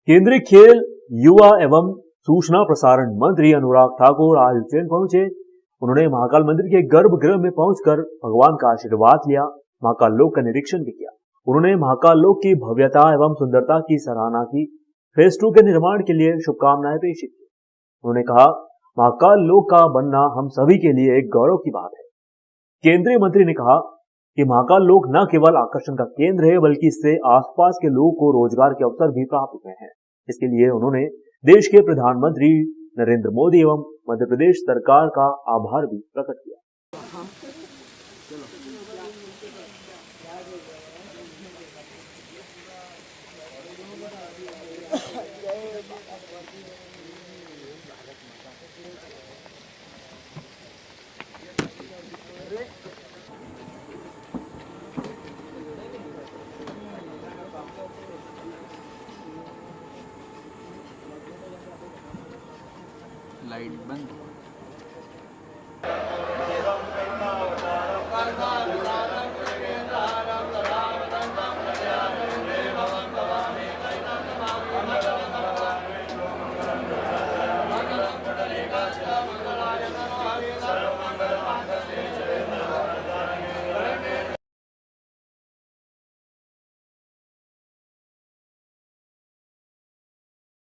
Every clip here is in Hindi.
केंद्रीय खेल, युवा एवं सूचना प्रसारण मंत्री अनुराग ठाकुर आज उज्जैन पहुंचे। उन्होंने महाकाल मंदिर के गर्भगृह में पहुंचकर भगवान का आशीर्वाद लिया, महाकाल लोक का निरीक्षण भी किया। उन्होंने महाकाल लोक की भव्यता एवं सुंदरता की सराहना की, फेज 2 के निर्माण के लिए शुभकामनाएं पेश की। उन्होंने कहा, महाकाल लोक का बनना हम सभी के लिए एक गौरव की बात है। केंद्रीय मंत्री ने कहा कि महाकाल लोक न केवल आकर्षण का केंद्र है, बल्कि इससे आसपास के लोगों को रोजगार के अवसर भी प्राप्त हुए हैं। इसके लिए उन्होंने देश के प्रधानमंत्री नरेंद्र मोदी एवं मध्य प्रदेश सरकार का आभार भी प्रकट किया। लाइट बंद।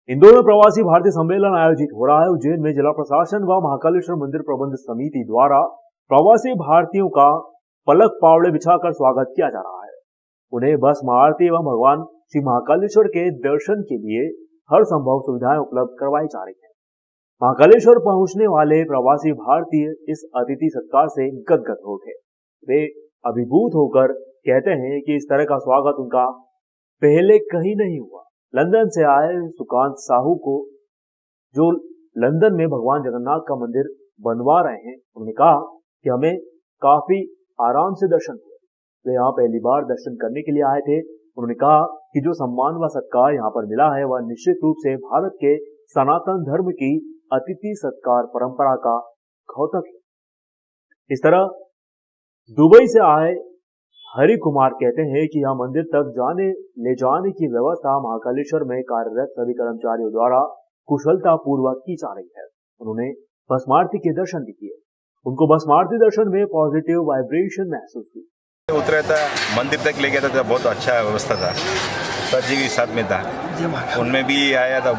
इंदौर में प्रवासी भारतीय सम्मेलन आयोजित हो रहा है। उज्जैन में जिला प्रशासन व महाकालेश्वर मंदिर प्रबंध समिति द्वारा प्रवासी भारतीयों का पलक पावड़े बिछाकर स्वागत किया जा रहा है। उन्हें बस आरती एवं भगवान श्री महाकालेश्वर के दर्शन के लिए हर संभव सुविधाएं उपलब्ध करवाई जा रही है। महाकालेश्वर पहुंचने वाले प्रवासी भारतीय इस अतिथि सत्कार से गदगद हो गए। वे अभिभूत होकर कहते हैं कि इस तरह का स्वागत उनका पहले कहीं नहीं हुआ। लंदन से आए सुकांत साहू को, जो लंदन में भगवान जगन्नाथ का मंदिर बनवा रहे हैं, उन्होंने कहा कि हमें काफी आराम से दर्शन हुए। वे यहाँ पहली बार दर्शन करने के लिए आए थे। उन्होंने कहा कि जो सम्मान व सत्कार यहाँ पर मिला है वह निश्चित रूप से भारत के सनातन धर्म की अतिथि सत्कार परंपरा का द्योतक है। इस तरह दुबई से आए हरि कुमार कहते हैं कि यह मंदिर तक ले जाने की व्यवस्था महाकालेश्वर में कार्यरत सभी कर्मचारियों द्वारा कुशलता पूर्वक की जा रही है। उन्होंने भस्मारती के दर्शन भी किए। उनको भस्मारती दर्शन में पॉजिटिव वाइब्रेशन महसूस हुई। उतरा था, मंदिर तक ले गया था, बहुत अच्छा व्यवस्था था। सर जी के साथ में था, उनमें भी आया था।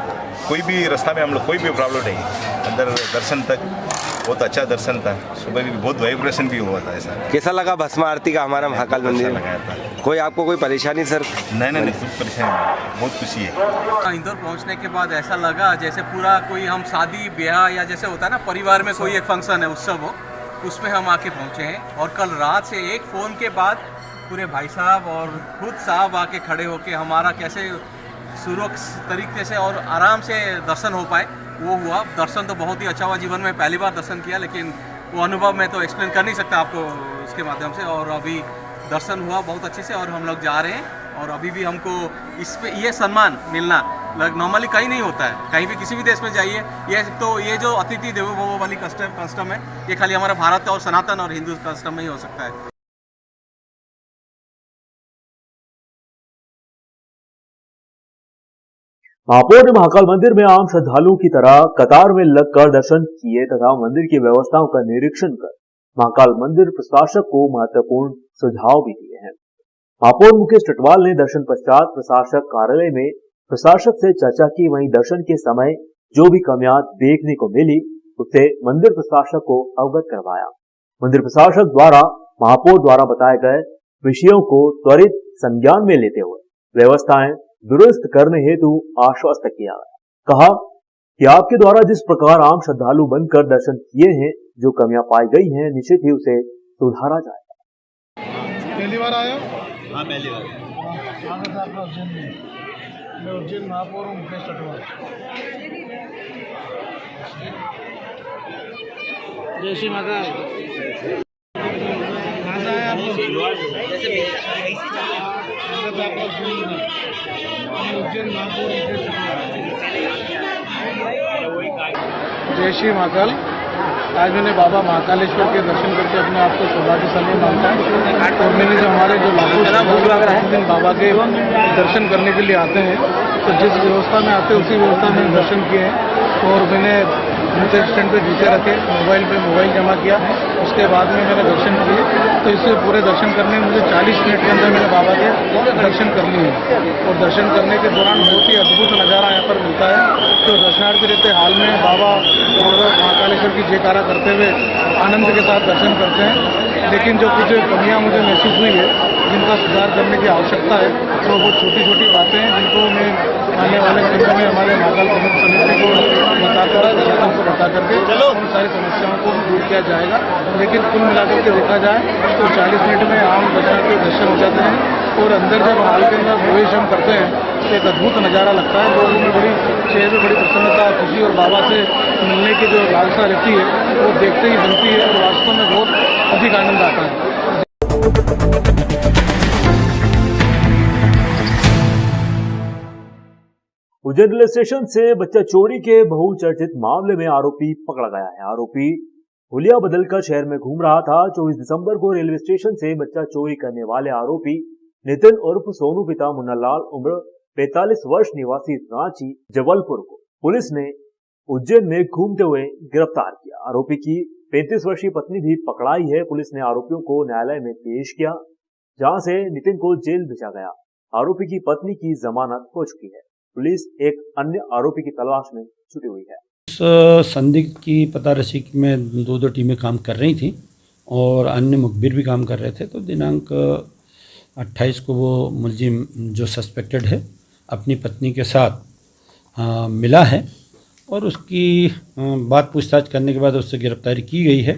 कोई भी रास्ता में हम लोग कोई भी प्रॉब्लम नहीं। अंदर दर्शन तक बहुत अच्छा दर्शन था। सुबह भी बहुत वाइब्रेशन भी हुआ था। ऐसा कैसा लगा भस्म आरती का हमारा महाकाल मंदिर लगाया था? कोई आपको कोई परेशानी सर? नहीं, कुछ परेशानी नहीं, बहुत खुशी है। इंदौर पहुंचने के बाद ऐसा लगा जैसे पूरा कोई हम शादी ब्याह या जैसे होता है ना परिवार में कोई एक फंक्शन है, उत्सव हो, उसमें हम आके पहुंचे हैं। और कल रात से एक फ़ोन के बाद पूरे भाई साहब और खुद साहब आके खड़े होके हमारा कैसे सुरक्षित तरीके से और आराम से दर्शन हो पाए वो हुआ। दर्शन तो बहुत ही अच्छा हुआ। जीवन में पहली बार दर्शन किया, लेकिन वो अनुभव मैं तो एक्सप्लेन कर नहीं सकता आपको इसके माध्यम से। और अभी दर्शन हुआ बहुत अच्छे से और हम लोग जा रहे हैं। और अभी भी हमको इस पे ये सम्मान मिलना नॉर्मली कहीं नहीं होता है। कहीं भी किसी भी देश में जाइए, ये जो अतिथि देवो भव वाली कस्टम है, ये खाली हमारा भारत और सनातन और हिंदू कस्टम में ही हो सकता है। महापौर ने महाकाल मंदिर में आम श्रद्धालुओं की तरह कतार में लगकर दर्शन किए तथा मंदिर की व्यवस्थाओं का निरीक्षण कर महाकाल मंदिर प्रशासक को महत्वपूर्ण सुझाव भी दिए हैं। महापौर मुकेश टटवाल ने दर्शन पश्चात प्रशासक कार्यालय में प्रशासक से चर्चा की। वहीं दर्शन के समय जो भी कमियां देखने को मिली उससे मंदिर प्रशासक को अवगत करवाया। मंदिर प्रशासक द्वारा महापौर द्वारा बताए गए विषयों को त्वरित संज्ञान में लेते हुए व्यवस्थाएं दुरुस्त करने हेतु आश्वस्त किया। कहा कि आपके द्वारा जिस प्रकार आम श्रद्धालु बनकर दर्शन किए हैं, जो कमियां पाई गई हैं, निश्चित ही उसे सुधारा जाएगा। पहली बार आया? हाँ, पहली बार। स्वागत है आपका उज्जैन में। मैं उज्जैन महापौर हूँ, मुकेश टटवाल। जय श्री महाकाल। कहाँ से आए आप लोग? स्वागत है आपका उज्जैन में। मैं उज्जैन महापौर मुकेश टटवाल। जय श्री महाकाल। आज मैंने बाबा महाकालेश्वर के दर्शन करके अपने आप को सौभाग्यशाली मानता हूँ। और मैंने जो हमारे जो लाखों दिन बाबा के दर्शन करने के लिए आते हैं, तो जिस व्यवस्था में आते उसी व्यवस्था में दर्शन किए हैं। और मैंने जूते स्टैंड पे जूते रखे, मोबाइल पे मोबाइल जमा किया, उसके बाद में मैंने दर्शन किए। तो इससे पूरे दर्शन करने में मुझे 40 मिनट के अंदर मेरे बाबा के दर्शन कर लिए हैं। और दर्शन करने के दौरान बहुत ही अद्भुत नज़ारा यहाँ पर मिलता है। तो दर्शनार्थी रहते हाल में बाबा और महाकालेश्वर की जयकारा करते हुए आनंद के साथ दर्शन करते हैं। लेकिन जो कुछ कमियाँ मुझे महसूस हुई है, जिनका सुधार करने की आवश्यकता है, तो वो छोटी छोटी बातें हैं जिनको मैं आने वाले दिनों में हमारे महाकाल प्रबंध समिति को बताकर प्रशासन को बता करके उन सारी समस्याओं को भी दूर किया जाएगा। लेकिन कुल मिलाकर के देखा जाए तो 40 मिनट में आम दर्शनार्थी दर्शन हो जाते हैं। और अंदर जब हाल के अंदर प्रवेश हम करते हैं तो एक अद्भुत नज़ारा लगता है। लोगों की बड़ी चेहरे में बड़ी प्रसन्नता, खुशी और बाबा से मिलने की जो लालसा रहती है वो देखते ही बनती है और वास्तव में बहुत अधिक आनंद आता है। उज्जैन रेलवे स्टेशन से बच्चा चोरी के बहुचर्चित मामले में आरोपी पकड़ा गया है। आरोपी हुलिया बदलकर शहर में घूम रहा था। 24 दिसंबर को रेलवे स्टेशन से बच्चा चोरी करने वाले आरोपी नितिन उर्फ सोनू पिता मुन्नालाल उम्र 45 वर्ष निवासी रांची जबलपुर को पुलिस ने उज्जैन में घूमते हुए गिरफ्तार किया। आरोपी की 35 वर्षीय पत्नी भी पकड़ाई है। पुलिस ने आरोपियों को न्यायालय में पेश किया, जहां से नितिन को जेल भेजा गया। आरोपी की पत्नी की जमानत हो चुकी है। पुलिस एक अन्य आरोपी की तलाश में जुटी हुई है। इस संदिग्ध की पता रसी में दो टीमें काम कर रही थी और अन्य मुखबिर भी काम कर रहे थे। तो दिनांक 28 को वो मुलजिम जो सस्पेक्टेड है अपनी पत्नी के साथ मिला है और उसकी बात पूछताछ करने के बाद उससे गिरफ्तारी की गई है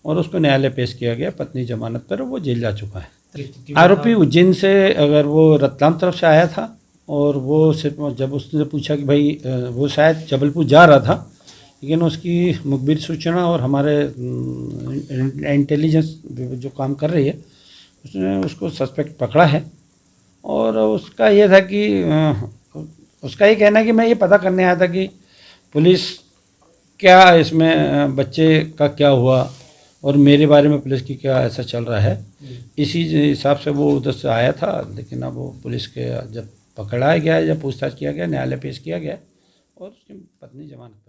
और उसको न्यायालय पेश किया गया। पत्नी जमानत पर, वो जेल जा चुका है। आरोपी उज्जैन से, अगर वो रतलाम तरफ से आया था और वो सिर्फ जब उसने पूछा कि भाई वो शायद जबलपुर जा रहा था, लेकिन उसकी मुखबिर सूचना और हमारे इंटेलिजेंस जो काम कर रही है उसने उसको सस्पेक्ट पकड़ा है। और उसका ये था कि उसका ये कहना है कि मैं ये पता करने आया था कि पुलिस क्या इसमें बच्चे का क्या हुआ और मेरे बारे में पुलिस की क्या ऐसा चल रहा है। इसी हिसाब से वो उधर से आया था। लेकिन अब वो पुलिस के जब पकड़ाया गया, जब पूछताछ किया गया, न्यायालय पेश किया गया और उसकी पत्नी जमानत